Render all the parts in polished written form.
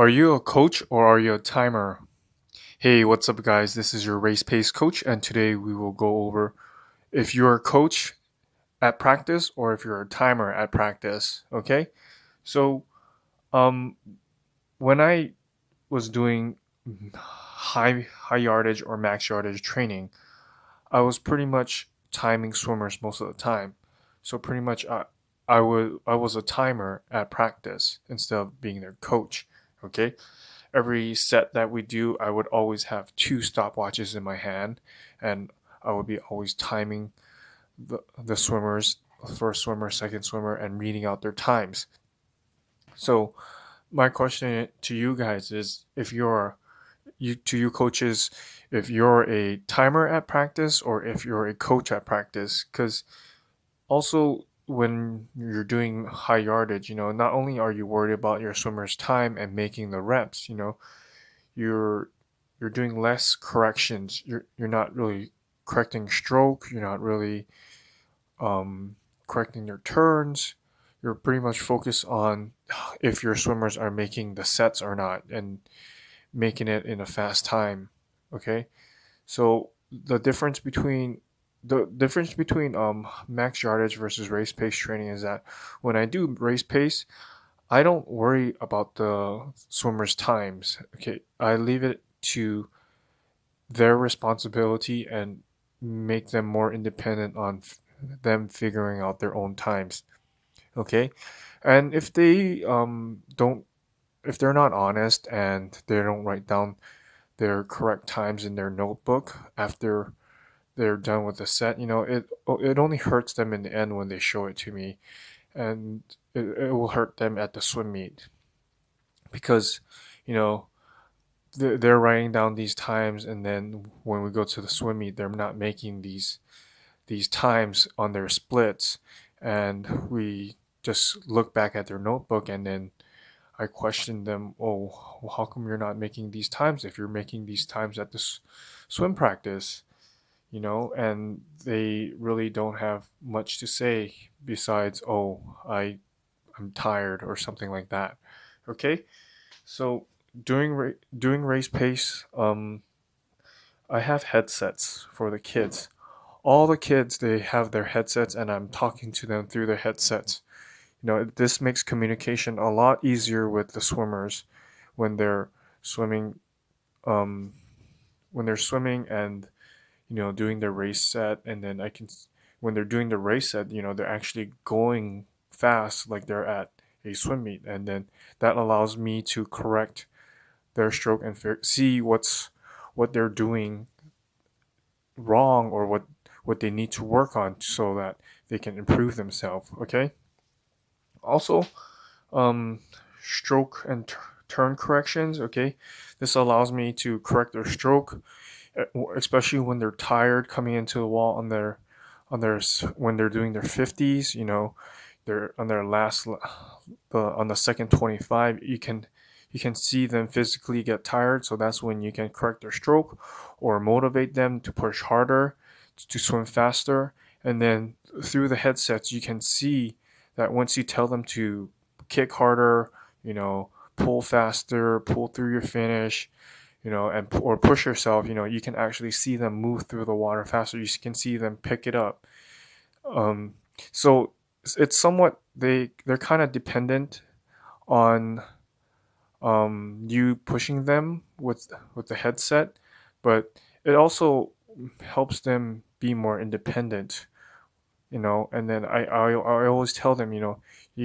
Are you a coach or are you a timer? Hey, what's up, guys? This is your RacePace coach, and today we will go over if you're a coach at practice or if you're a timer at practice. Okay, so um, when I was doing high yardage or max yardage training, I was pretty much timing swimmers most of the time. So pretty much I was a timer at practice instead of being their coach. Okay, every set that we do, I would always have two stopwatches in my hand, and I would be always timing the swimmers, first swimmer, second swimmer, and reading out their times. So my question to you guys is, if you're you to you coaches, if you're a timer at practice or if you're a coach at practice, because also when you're doing high yardage, not only are you worried about your swimmer's time and making the reps, you're you're doing less corrections. You're not really correcting stroke. You're not really correcting your turns. You're pretty much focused on if your swimmers are making the sets or not and making it in a fast time. Okay, so the difference between max yardage versus race pace training is that when I do race pace, I don't worry about the swimmers' times. Okay, I leave it to their responsibility and make them more independent on them figuring out their own times. Okay, and if they don't, if they're not honest and they don't write down their correct times in their notebook after they're done with the set, it only hurts them in the end when they show it to me, and it will hurt them at the swim meet because you know they're writing down these times, and then when we go to the swim meet, they're not making these times on their splits, and we just look back at their notebook, and then I question them. Oh, well, how come you're not making these times if you're making these times at the swim practice? And they really don't have much to say besides, oh, I'm tired or something like that. Okay, so doing race pace, I have headsets for the kids. All the kids, they have their headsets, and I'm talking to them through their headsets. This makes communication a lot easier with the swimmers when they're swimming, um, and doing their race set, and then when they're doing the race set, they're actually going fast like they're at a swim meet, and then that allows me to correct their stroke and see what they're doing wrong, or what they need to work on so that they can improve themselves. Okay. Also, um, stroke and turn corrections. Okay, this allows me to correct their stroke, especially when they're tired coming into the wall when they're doing their 50s. They're on their on the second 25. You can see them physically get tired, so that's when you can correct their stroke or motivate them to push harder, to swim faster. And then through the headsets, you can see that once you tell them to kick harder, pull faster, pull through your finish, and or push yourself, you can actually see them move through the water faster. You can see them pick it up. Um, so it's somewhat, they're kind of dependent on you pushing them with the headset, but it also helps them be more independent. And then I always tell them, you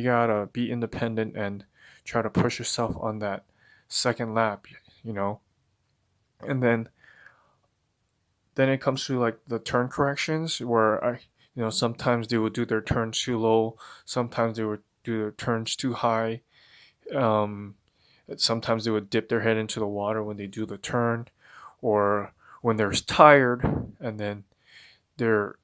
gotta be independent and try to push yourself on that second lap, you know and then it comes to like the turn corrections, where sometimes they would do their turns too low, sometimes they would do their turns too high. um Sometimes they would dip their head into the water when they do the turn, or when they're tired, and then they're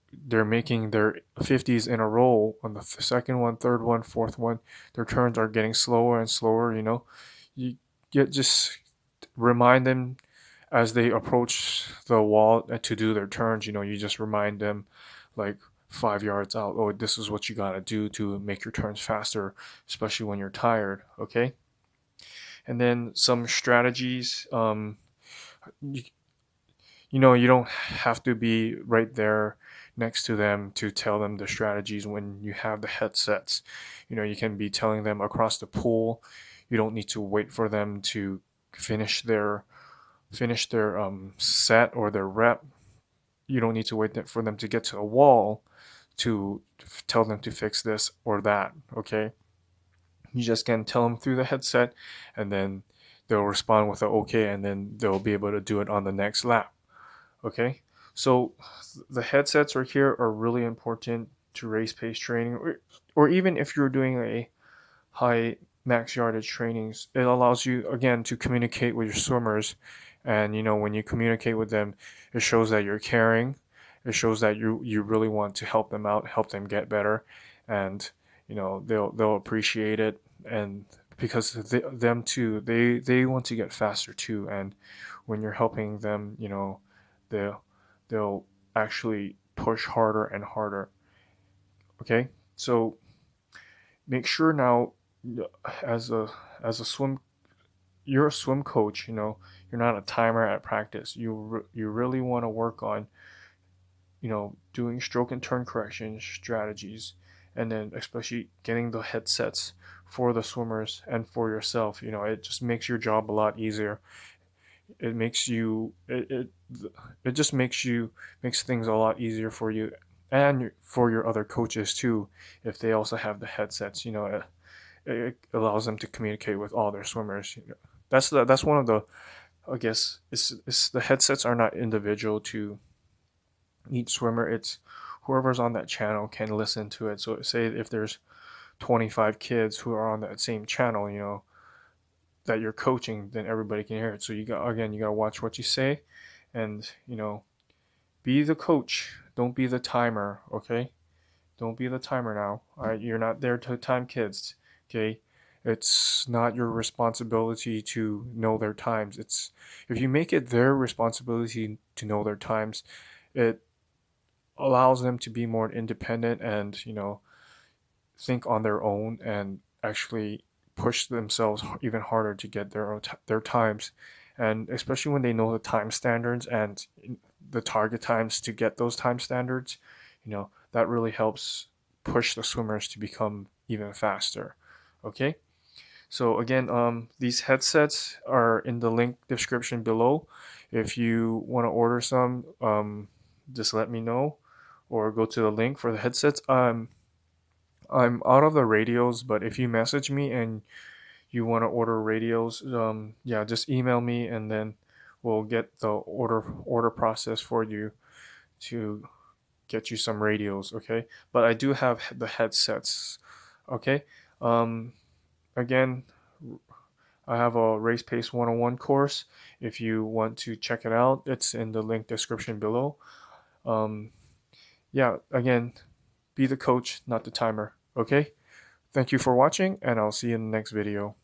making their 50s in a row on the second one, third one, fourth one. Their turns are getting slower and slower. You just remind them as they approach the wall to do their turns. You just remind them like 5 yards out, oh, this is what you got to do to make your turns faster, especially when you're tired. Okay. And then some strategies. You, you don't have to be right there next to them to tell them the strategies when you have the headsets. You can be telling them across the pool. You don't need to wait for them to finish their set or their rep. You don't need to wait for them to get to a wall to tell them to fix this or that. Okay, you just can tell them through the headset, and then they'll respond with a okay, and then they'll be able to do it on the next lap. Okay, so the headsets are here are really important to race pace training, or even if you're doing a high max yardage trainings. It allows you again to communicate with your swimmers, and when you communicate with them, it shows that you're caring. It shows that you really want to help them out, help them get better, and they'll appreciate it. And because them too, they want to get faster too, and when you're helping them, they'll they'll actually push harder and harder. Okay, so make sure now, as a swim you're a swim coach. You're not a timer at practice. You really want to work on doing stroke and turn correction strategies, and then especially getting the headsets for the swimmers and for yourself. It just makes your job a lot easier. It makes you it just makes things a lot easier for you and for your other coaches too, if they also have the headsets. It allows them to communicate with all their swimmers. That's one of the, I guess, it's the headsets are not individual to each swimmer. It's whoever's on that channel can listen to it. So say if there's 25 kids who are on that same channel, that you're coaching, then everybody can hear it. So you got to watch what you say, and be the coach. Don't be the timer. Okay, don't be the timer now. All right, you're not there to time kids. Okay, it's not your responsibility to know their times. It's if you make it their responsibility to know their times, it allows them to be more independent and think on their own and actually push themselves even harder to get their times. And especially when they know the time standards and the target times to get those time standards, that really helps push the swimmers to become even faster. Okay, so again, these headsets are in the link description below. If you want to order some, just let me know, or go to the link for the headsets. I'm out of the radios, but if you message me and you want to order radios, yeah, just email me, and then we'll get the order process for you to get you some radios. Okay, but I do have the headsets. Okay, again, I have a RacePace 101 course. If you want to check it out, it's in the link description below. Yeah, again, be the coach, not the timer. Okay, thank you for watching, and I'll see you in the next video.